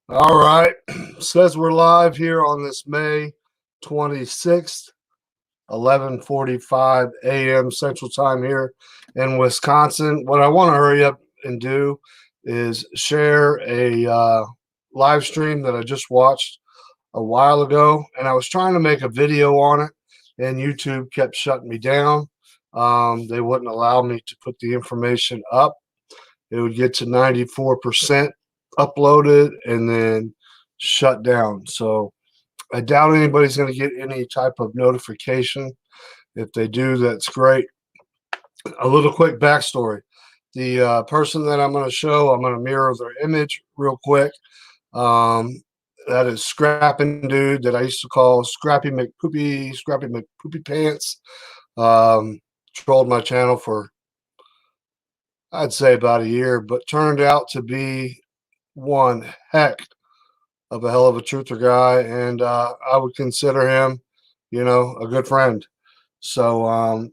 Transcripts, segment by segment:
All right. Says we're live here on this May 26th, 11:45 a.m. Central Time here in Wisconsin. What I want to hurry up and do is share a live stream that I just watched a while ago, and I was trying to make a video on it, and YouTube kept shutting me down. They wouldn't allow me to put the information up. It would get to 94% uploaded and then shut down. So I doubt anybody's going to get any type of notification. If they do, that's great. A little quick backstory. The person that I'm going to show, I'm going to mirror their image real quick. That is Scrapping Dude, that I used to call Scrappy McPoopy Pants. Trolled my channel for, I'd say, about a year, but turned out to be one heck of a hell of a truther guy, and I would consider him, a good friend. So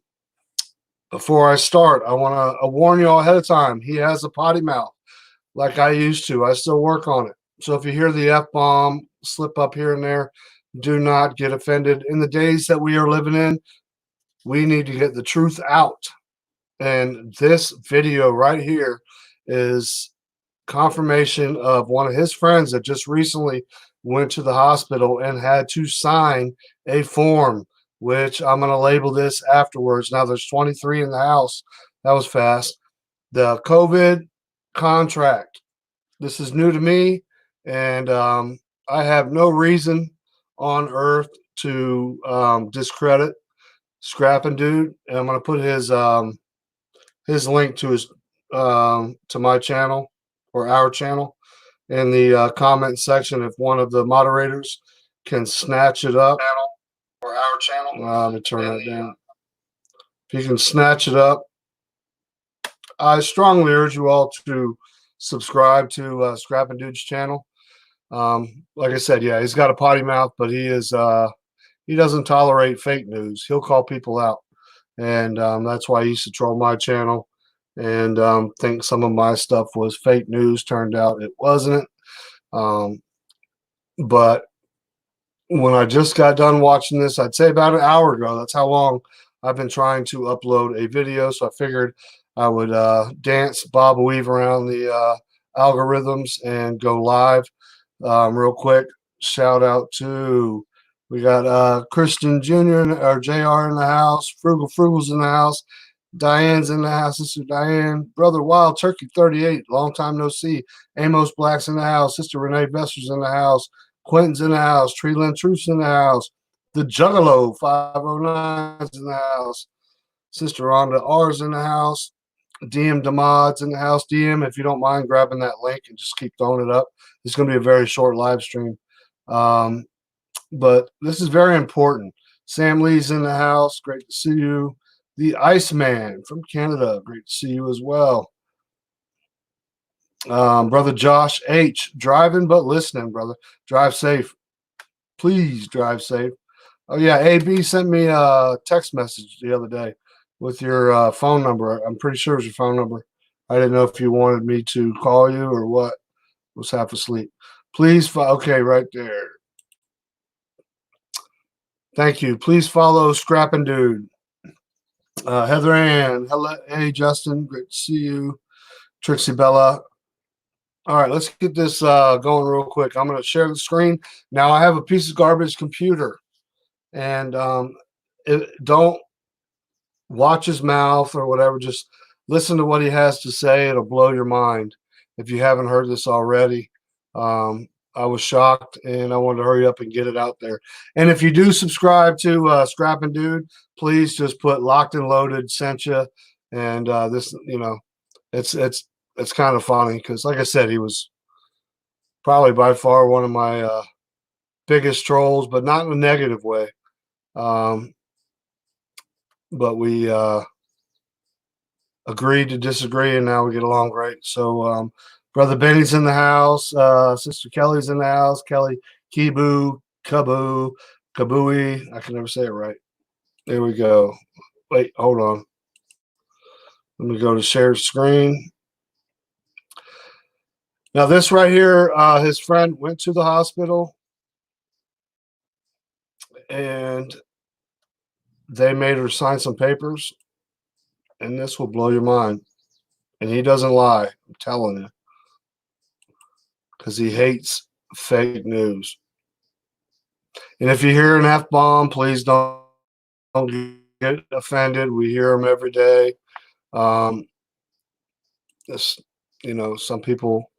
before I start, I want to warn you all ahead of time. He has a potty mouth, like I used to. I still work on it. So if you hear the F-bomb slip up here and there, do not get offended. In the days that we are living in, we need to get the truth out. And this video right here is confirmation of one of his friends that just recently went to the hospital and had to sign a form, which I'm going to label this afterwards. Now there's 23 in the house. That was fast. The COVID contract. This is new to me, and I have no reason on earth to discredit Scrapping Dude. And I'm going to put his link to his to my channel or our channel in the comment section. If one of the moderators can snatch it up, Or our channel. let me turn that down. If you can snatch it up, I strongly urge you all to subscribe to Scrapping Dude's channel. Like I said, yeah, he's got a potty mouth, but he doesn't tolerate fake news. He'll call people out, and that's why he used to troll my channel and think some of my stuff was fake news. Turned out it wasn't. But when I just got done watching this, I'd say about an hour ago, that's how long I've been trying to upload a video. So I figured I would dance, bob, weave around the algorithms and go live real quick. Shout out to, we got Christian Jr. or JR in the house, Frugal's in the house, Diane's in the house, Sister Diane, Brother Wild Turkey 38, long time no see, Amos Black's in the house, Sister Renee Vester's in the house, Quentin's in the house, Treeland Truth's in the house, the Juggalo 509's in the house, Sister Rhonda R's in the house, DM Damad's in the house. DM, if you don't mind grabbing that link and just keep throwing it up. It's going to be a very short live stream. But this is very important. Sam Lee's in the house. Great to see you. The Iceman from Canada. Great to see you as well. Brother Josh H. Driving but listening, brother. Drive safe. Please drive safe. Oh, yeah. AB sent me a text message the other day with your phone number. I'm pretty sure it was your phone number. I didn't know if you wanted me to call you or what. I was half asleep. Please, okay, right there. Thank you. Please follow Scrapping Dude. Heather Ann. Hello. Hey, Justin. Great to see you. Trixie Bella. All right, let's get this going real quick. I'm going to share the screen. Now, I have a piece of garbage computer, and don't watch his mouth or whatever. Just listen to what he has to say. It'll blow your mind if you haven't heard this already. I was shocked, and I wanted to hurry up and get it out there. And if you do subscribe to Scrapping Dude, please just put Locked and Loaded sent you. And this, it's kind of funny because, like I said, he was probably by far one of my biggest trolls, but not in a negative way. But we agreed to disagree, and now we get along great. So Brother Benny's in the house. Sister Kelly's in the house. Kelly, Kibu, Kaboo, Kabooey. I can never say it right. There we go. Wait, hold on. Let me go to share screen. Now this right here, his friend went to the hospital and they made her sign some papers, and this will blow your mind. And he doesn't lie, I'm telling you, because he hates fake news. And if you hear an F-bomb, please don't get offended. We hear them every day. This, some people.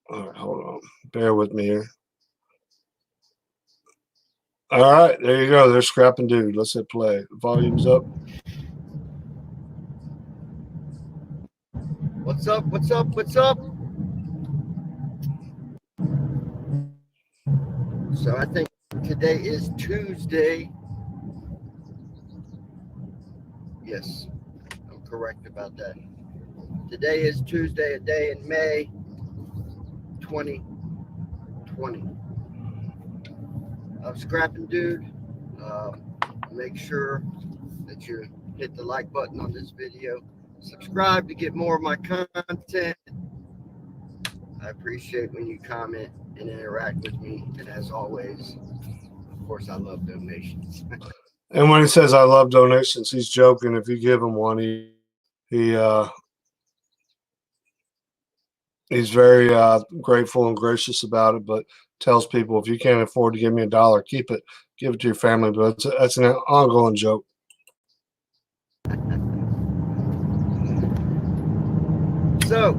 All right, hold on. Bear with me here. All right, there you go. There's Scrapping Dude. Let's hit play. Volume's up. What's up? What's up? What's up? So I think today is Tuesday. Yes, I'm correct about that. Today is Tuesday, a day in May 2020. I'm Scrapping Dude. Make sure that you hit the like button on this video. Subscribe to get more of my content. I appreciate when you comment and interact with me. And as always, of course, I love donations. And when he says I love donations, he's joking. If you give him one, he's very grateful and gracious about it, but tells people if you can't afford to give me $1, keep it, give it to your family. But that's an ongoing joke. So,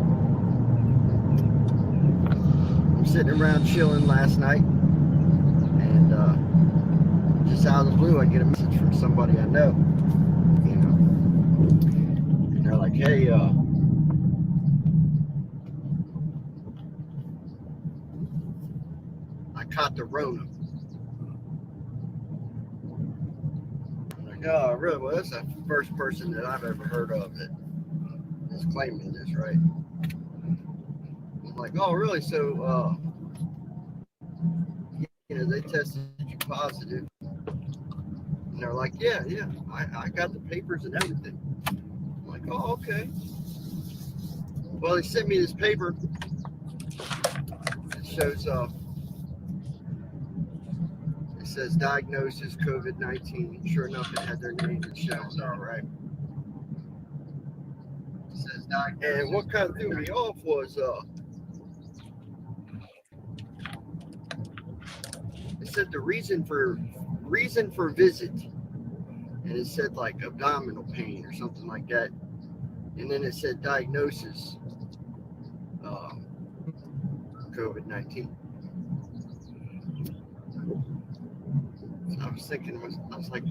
I'm sitting around chilling last night, and just out of the blue, I get a message from somebody I know, and they're like, "Hey, I caught the Rona." I'm like, "Oh, really? Well, that's the first person that I've ever heard of that is claiming this, right?" I'm like, "Oh, really? So, they tested you positive." And they're like, yeah, I got the papers and everything. I'm like, oh, okay. Well, they sent me this paper. It shows, it says diagnosis COVID-19. Sure enough, it had their name and shit on there, right? It says diagnosis. And what kind of threw me off was, it said the reason for visit, and it said like abdominal pain or something like that, and then it said diagnosis, COVID-19. So I was thinking, I was like,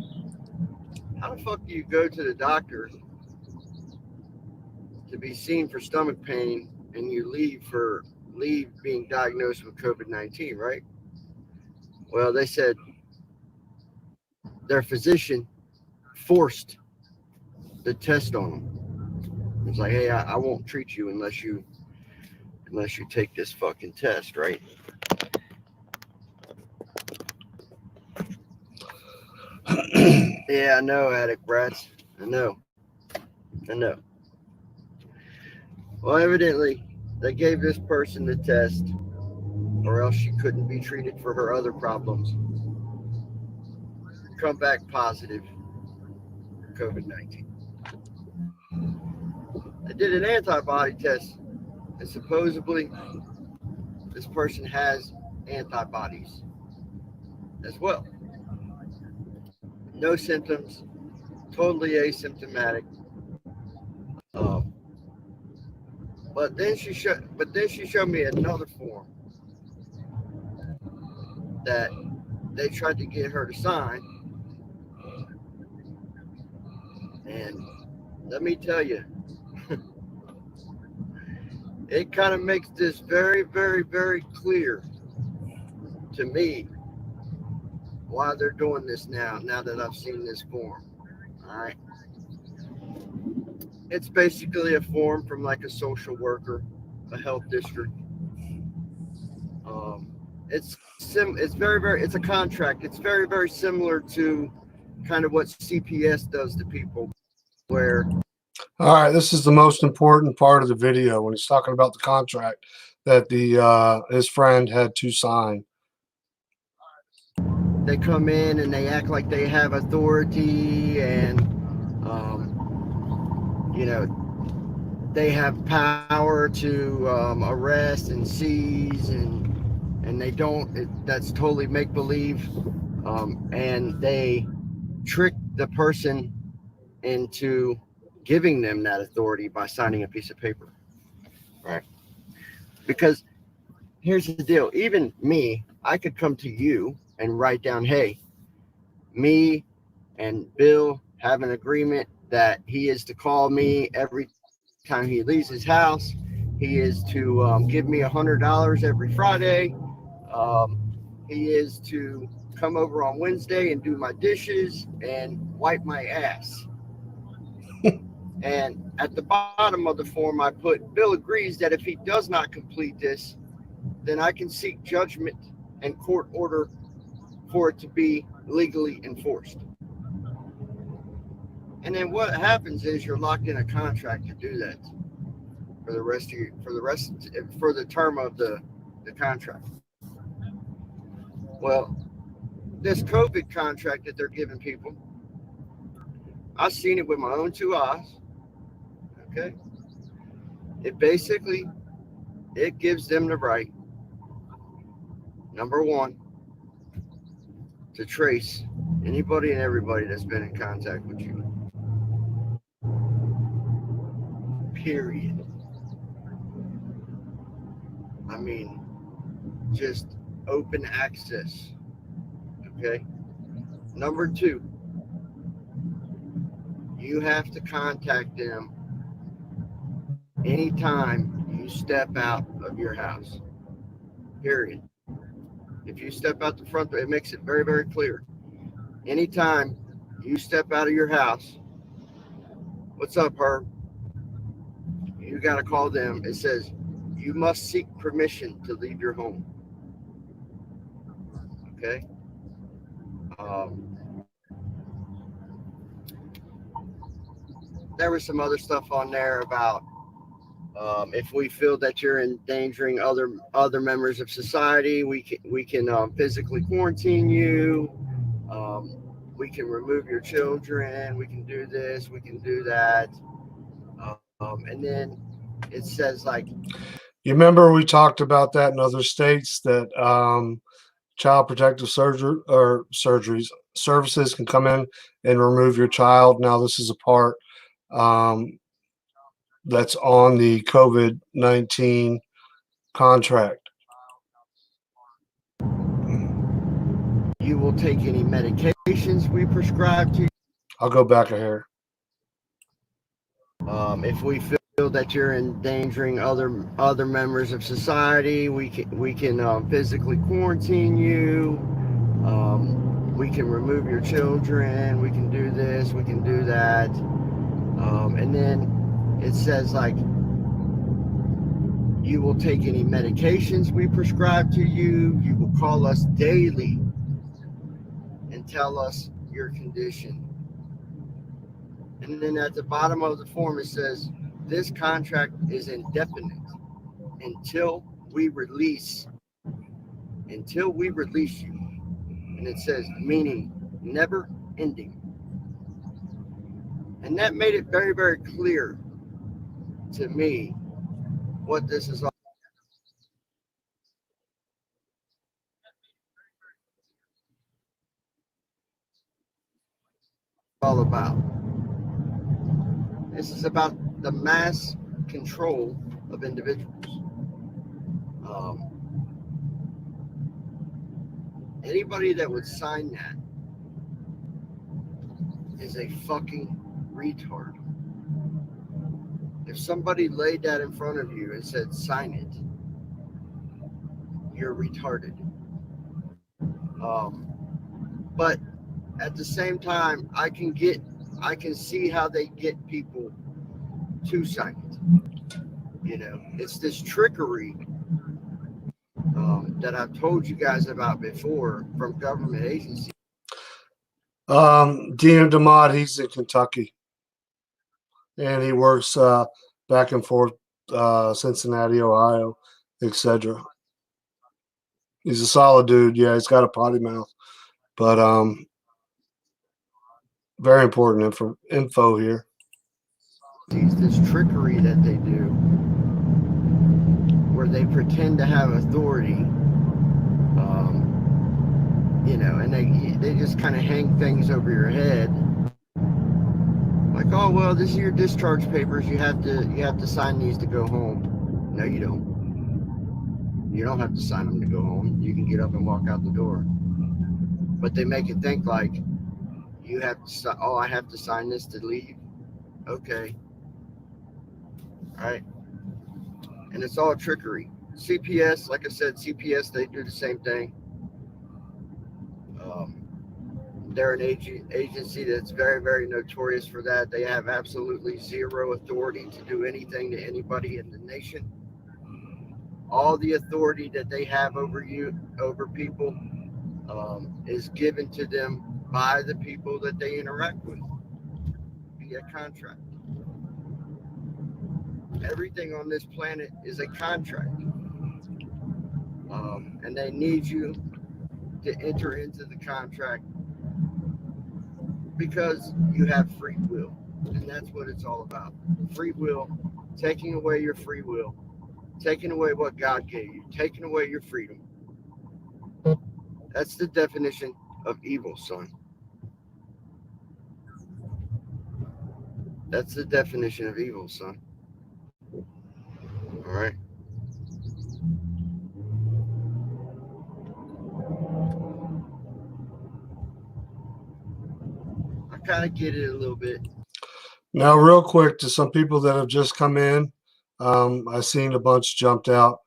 how the fuck do you go to the doctor to be seen for stomach pain and you leave being diagnosed with COVID-19, right? Well, they said their physician forced the test on them. It's like, hey, I won't treat you unless you take this fucking test, right? Yeah, I know, addict brats. I know. Well, evidently, they gave this person the test, or else she couldn't be treated for her other problems. Come back positive COVID-19. They did an antibody test, and supposedly this person has antibodies as well. No symptoms, totally asymptomatic. But then she showed me another form that they tried to get her to sign, and let me tell you, it kind of makes this very, very, very clear to me why they're doing this now that I've seen this form. All right. It's basically a form from like a social worker, a health district. It's a contract. It's very, very similar to kind of what CPS does to people, where All right, this is the most important part of the video when he's talking about the contract that his friend had to sign. They come in and they act like they have authority, and you know, they have power to arrest and seize, and they don't. That's totally make believe, and they trick the person into giving them that authority by signing a piece of paper, right? Because here's the deal: even me, I could come to you and write down, "Hey, me and Bill have an agreement that he is to call me every time he leaves his house. He is to give me $100 every Friday. He is to come over on Wednesday and do my dishes and wipe my ass." And at the bottom of the form, I put, "Bill agrees that if he does not complete this, then I can seek judgment and court order for it to be legally enforced." And then what happens is you're locked in a contract to do that for the term of the contract. Well, this COVID contract that they're giving people, I've seen it with my own two eyes. Okay. It gives them the right, number one, to trace anybody and everybody that's been in contact with you. Period. I mean, just open access. Okay. Number two, you have to contact them anytime you step out of your house. Period. If you step out the front door, it makes it very, very clear. Anytime you step out of your house, "What's up, Herb?" You got to call them. It says you must seek permission to leave your home. Okay. There was some other stuff on there about if we feel that you're endangering other members of society, we can physically quarantine you. We can remove your children. We can do this. We can do that. And then it says, like, You remember we talked about that in other states that child protective surgeries services can come in and remove your child. Now this is a part that's on the COVID-19 contract. you will take any medications we prescribe to you. I'll go back a hair. If we feel that you're endangering other members of society, we can physically quarantine you. We can remove your children. We can do this. We can do that. And then it says, like, you will take any medications we prescribe to you. You will call us daily and tell us your condition. And then at the bottom of the form, it says, this contract is indefinite until we release you. And it says, meaning never ending. And that made it very, very clear to me what this is all about. This is about the mass control of individuals. Anybody that would sign that is a fucking retard. If somebody laid that in front of you and said, sign it, you're retarded. But at the same time, I can see how they get people to sign it. You know, it's this trickery that I've told you guys about before from government agencies. Dino DeMott, he's in Kentucky. and he works back and forth, Cincinnati, Ohio, etc. He's a solid dude. Yeah, he's got a potty mouth, but very important info here. This trickery that they do, where they pretend to have authority, and they just kind of hang things over your head, like, oh well, this is your discharge papers. You have to sign these to go home. No, you don't. You don't have to sign them to go home. You can get up and walk out the door. But they make it think like you have to. Oh, I have to sign this to leave. Okay. All right. And it's all trickery. CPS, like I said, CPS, they do the same thing. They're an agency that's very, very notorious for that. They have absolutely zero authority to do anything to anybody in the nation. All the authority that they have over people, is given to them by the people that they interact with via contract. Everything on this planet is a contract. And they need you to enter into the contract because you have free will. And that's what it's all about. Free will, taking away your free will, taking away what God gave you, taking away your freedom. That's the definition of evil, son. That's the definition of evil, son. All right. I kind of get it a little bit. Now, real quick, to some people that have just come in, I've seen a bunch jumped out.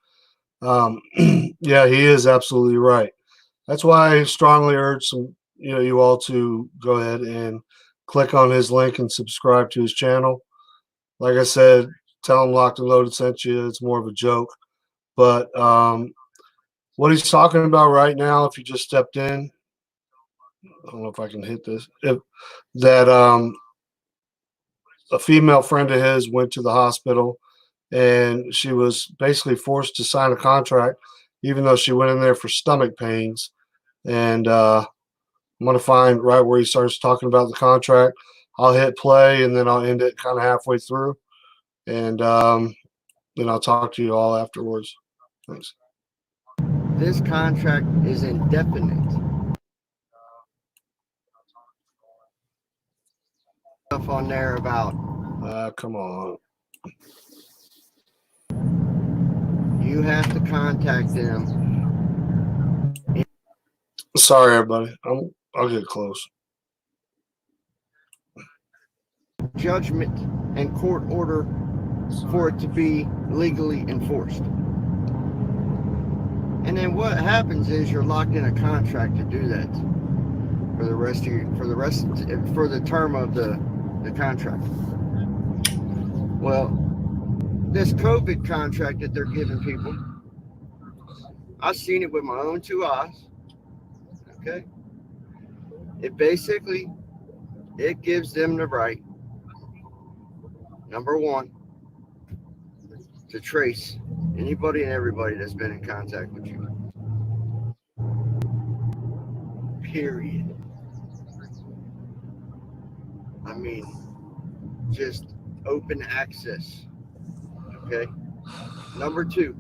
Yeah, he is absolutely right. That's why I strongly urge you all to go ahead and click on his link and subscribe to his channel. Like I said, tell him Locked and Loaded sent you. It's more of a joke. But what he's talking about right now, if you just stepped in, I don't know if I can hit this, a female friend of his went to the hospital and she was basically forced to sign a contract, even though she went in there for stomach pains. And I'm going to find right where he starts talking about the contract. I'll hit play and then I'll end it kind of halfway through. And then I'll talk to you all afterwards. Thanks. This contract is indefinite. Stuff on there about Come on. you have to contact them. Sorry, everybody. I'll get close. Judgment and court order for it to be legally enforced. And then what happens is you're locked in a contract to do that for the term of the contract. Well, this COVID contract that they're giving people, I've seen it with my own two eyes. Okay. It gives them the right, number one, to trace anybody and everybody that's been in contact with you. Period. I mean, just open access. Okay. Number two,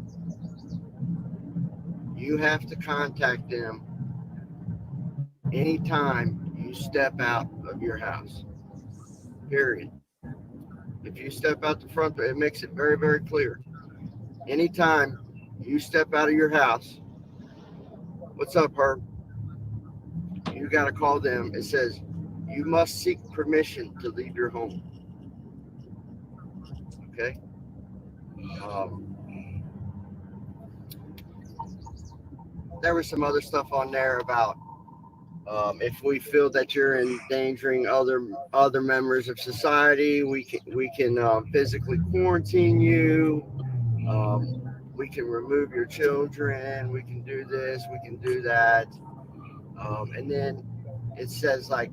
you have to contact them anytime you step out of your house. Period. If you step out the front door, it makes it very, very clear. Anytime you step out of your house, what's up, Herb? You got to call them. It says you must seek permission to leave your home. Okay. There was some other stuff on there about if we feel that you're endangering other members of society, we can physically quarantine you. We can remove your children. We can do this. We can do that. And then it says like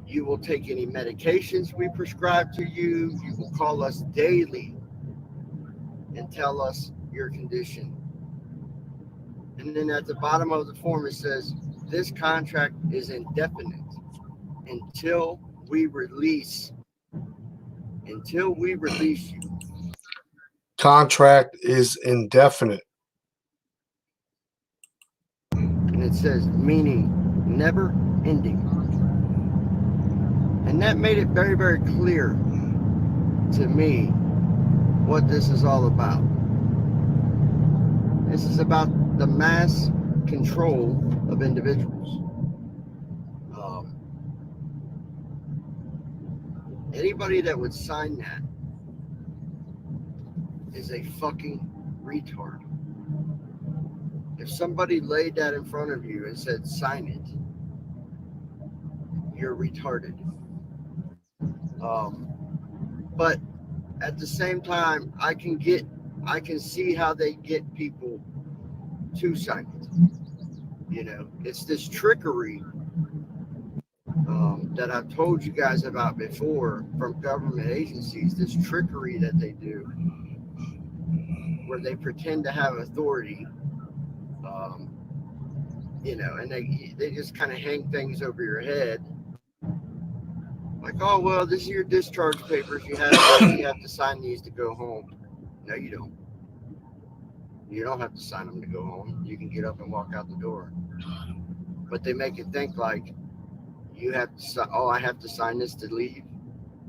You will take any medications we prescribe to you. You will call us daily and tell us your condition. And then at the bottom of the form, it says, this contract is indefinite until we release you. Contract is indefinite. And it says, meaning never ending. And that made it very, very clear to me what this is all about. This is about the mass control of individuals. Anybody that would sign that is a fucking retard. If somebody laid that in front of you and said, sign it, you're retarded. But at the same time, I can see how they get people to sign it. You know, it's this trickery that I've told you guys about before from government agencies, this trickery that they do where they pretend to have authority, you know, and they just kind of hang things over your head. Like, oh, well, this is your discharge papers. You have to sign these to go home. No, you don't. You don't have to sign them to go home. You can get up and walk out the door. But they make it think like you have to, oh, I have to sign this to leave.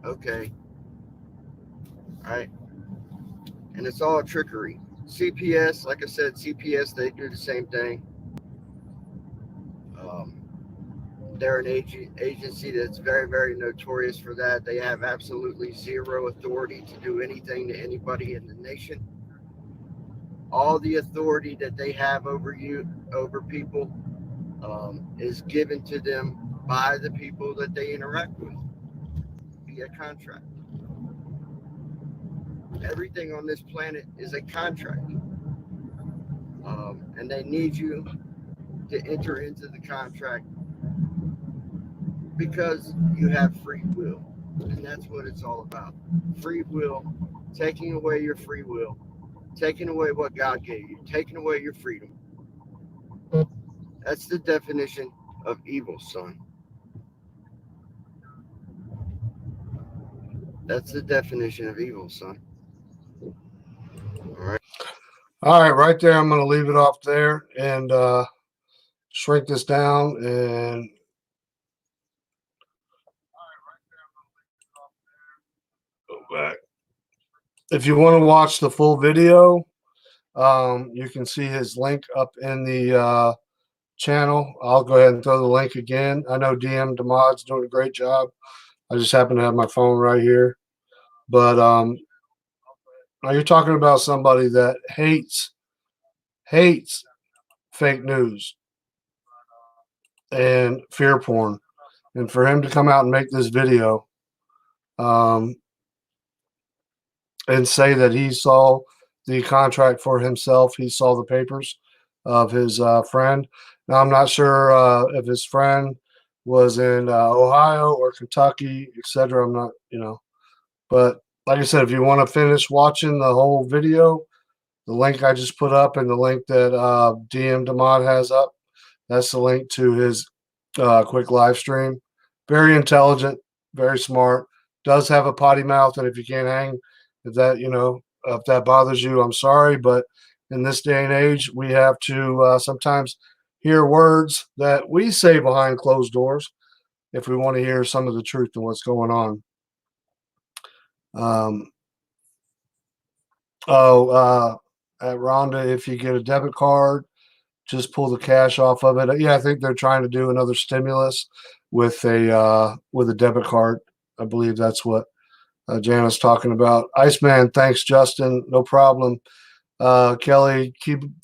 Okay. All right. And it's all trickery. CPS, like I said, CPS, they do the same thing. They're an agency that's very, very notorious for that. They have absolutely zero authority to do anything to anybody in the nation. All the authority that they have over people, is given to them by the people that they interact with via contract. Everything on this planet is a contract. And they need you to enter into the contract because you have free will. And that's what it's all about. Free will, taking away your free will, taking away what God gave you, taking away your freedom. That's the definition of evil, son. That's the definition of evil, son. All right. All right, right there. I'm going to leave it off there and shrink this down and go back. If you want to watch the full video, you can see his link up in the channel. I'll go ahead and throw the link again. I know DM Damad's doing a great job. I just happen to have my phone right here. But now you're talking about somebody that hates fake news and fear porn. And for him to come out and make this video and say that he saw the contract for himself, he saw the papers of his friend. Now, I'm not sure if his friend was in Ohio or Kentucky, etc. I'm not, but like I said, if you want to finish watching the whole video, the link I just put up and the link that DM Damad has up, that's the link to his quick live stream. Very intelligent, very smart, does have a potty mouth, and if you can't hang, if that bothers you, I'm sorry, but in this day and age, we have to sometimes hear words that we say behind closed doors if we want to hear some of the truth and what's going on. At Rhonda, if you get a debit card, just pull the cash off of it. Yeah, I think they're trying to do another stimulus with a debit card. I believe that's what Jana's talking about. Iceman, thanks, Justin. No problem. Kelly,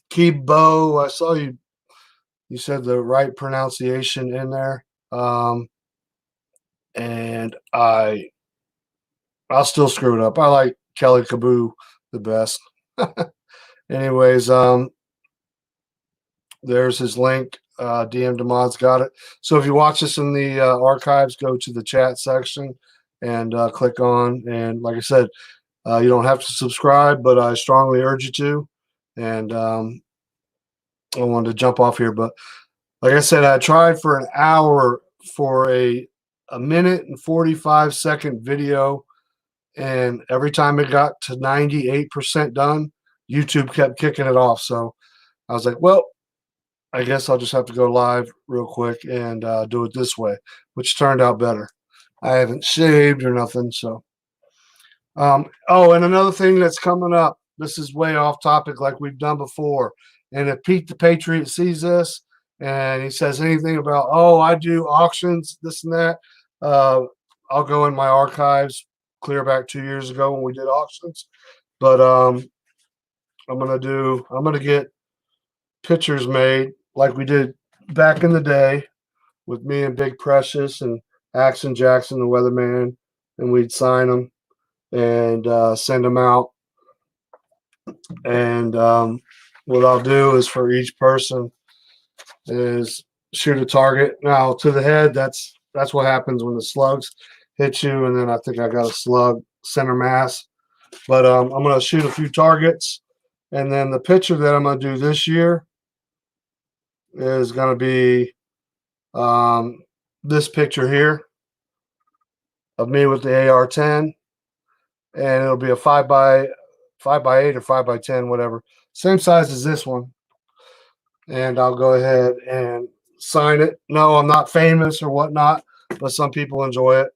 keep Bo. I saw you. You said the right pronunciation in there. And I'll still screw it up. I like Kelly Kaboo the best. Anyways, there's his link. DM Demond's got it. So if you watch this in the archives, go to the chat section and click on. And like I said, you don't have to subscribe, but I strongly urge you to. And I wanted to jump off here, but like I said, I tried for an hour for a minute and 45-second video, and every time it got to 98% done, YouTube kept kicking it off. So I was like, well, I guess I'll just have to go live real quick and do it this way, which turned out better. I haven't shaved or nothing, so. Oh, and another thing that's coming up. This is way off topic, like we've done before. And if Pete the Patriot sees this and he says anything about, oh, I do auctions, this and that, I'll go in my archives, clear back 2 years ago when we did auctions. But I'm gonna get pictures made like we did back in the day with me and Big Precious and Action Jackson, the weatherman, and we'd sign them and send them out. And what I'll do is for each person is shoot a target. Now to the head, that's what happens when the slugs hit you. And then I think I got a slug center mass. But I'm going to shoot a few targets. And then the picture that I'm going to do this year is going to be this picture here of me with the AR-10. And it'll be a 5x8 or 5x10, whatever. Same size as this one. And I'll go ahead and sign it. No, I'm not famous or whatnot, but some people enjoy it.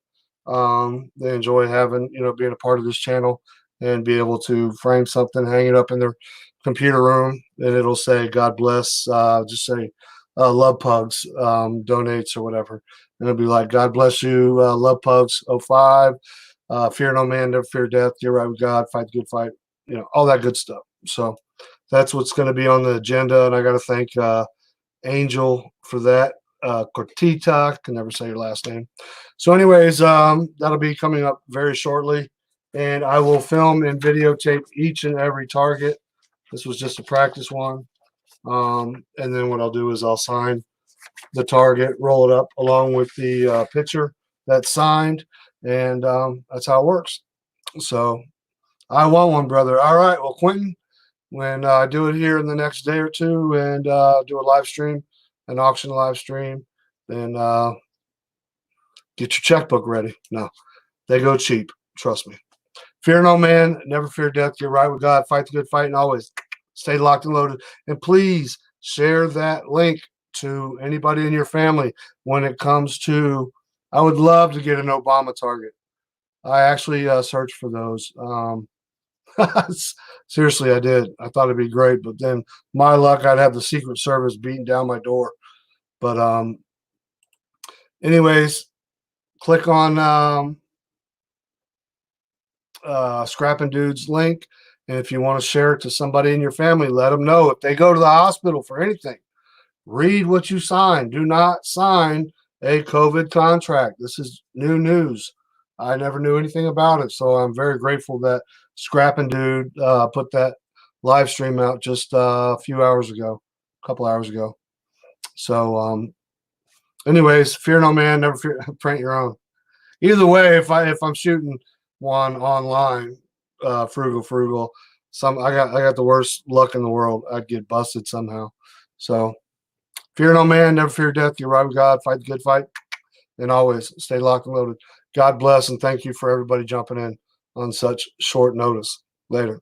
They enjoy having, being a part of this channel and be able to frame something, hang it up in their computer room, and it'll say, God bless, just say, Love Pugs donates or whatever. And it'll be like, God bless you, Love Pugs 05, fear no man, never fear death, you're right with God, fight the good fight, all that good stuff. So that's what's going to be on the agenda, and I got to thank Angel for that. Cortita, can never say your last name. So anyways, that'll be coming up very shortly, and I will film and videotape each and every target. This was just a practice one. And then what I'll do is I'll sign the target, roll it up along with the picture that's signed, and that's how it works. So I want one, brother. All right, well, Quentin, when I do it here in the next day or two and do a live stream, an auction live stream, then get your checkbook ready. No, they go cheap. Trust me. Fear no man, never fear death. Get right with God, fight the good fight, and always stay locked and loaded. And please share that link to anybody in your family when it comes to, I would love to get an Obama target. I actually searched for those. Seriously, I did. I thought it'd be great, but then my luck, I'd have the Secret Service beating down my door. But anyways, click on Scrapping Dude's link, and if you want to share it to somebody in your family, let them know. If they go to the hospital for anything, read what you sign. Do not sign a COVID contract. This is new news. I never knew anything about it, so I'm very grateful that Scrapping Dude put that live stream out just a few hours ago, a couple hours ago. So anyways, fear no man, never fear, print your own. Either way, if I'm shooting one online, frugal, I got the worst luck in the world. I'd get busted somehow. So fear no man, never fear death. You're right with God, fight the good fight, and always stay locked and loaded. God bless, and thank you for everybody jumping in on such short notice. Later.